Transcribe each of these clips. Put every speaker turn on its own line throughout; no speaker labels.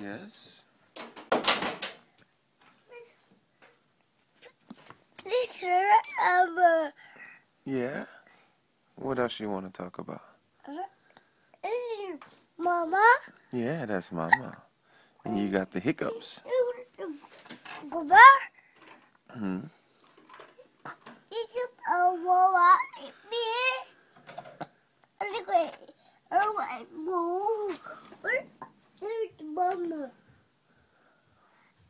Yes.
This
Yeah. What else you want to talk about?
Mama.
Yeah, that's Mama. And you got the hiccups.
Go back.
Hmm.
Mama.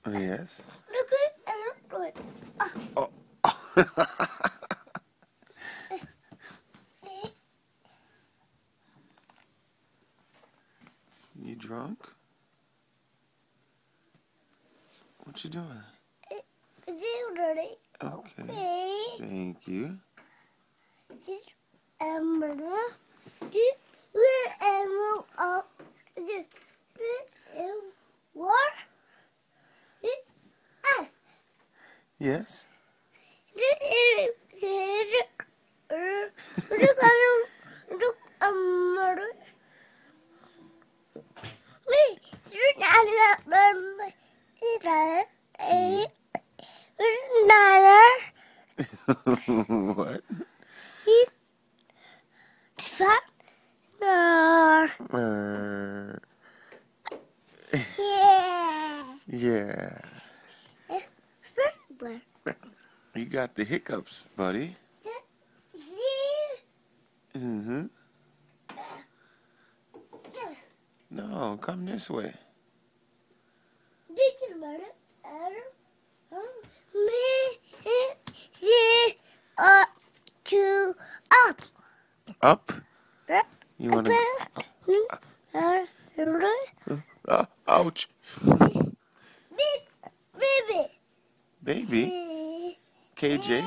Yes.
Look at
Oh. You drunk? What you doing? Okay. Thank you. Yes. What? Yeah. You got the hiccups, buddy. Mm-hmm. No, come this way. Up? You want to... ouch. Baby? KJ?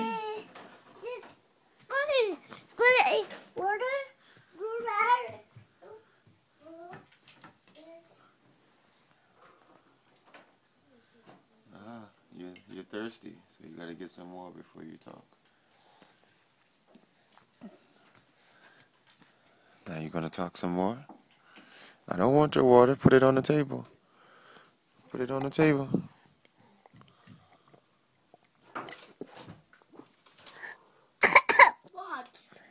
You're thirsty, so you gotta get some more before you talk. Now you gonna talk some more? I don't want your water. Put it on the table. Put it on the table.
What?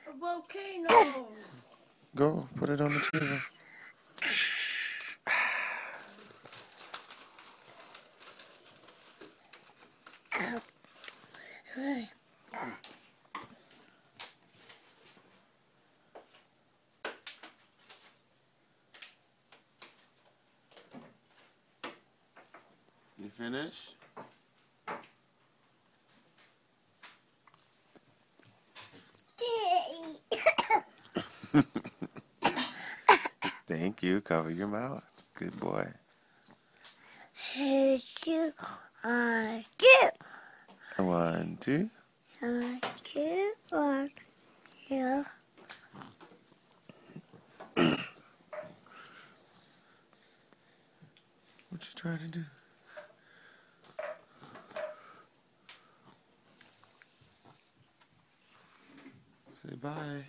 A volcano.
Go, put it on the table. You finish? Thank you. Cover your mouth. Good boy. 1, 2.
Yeah.
What you trying to do? Say bye.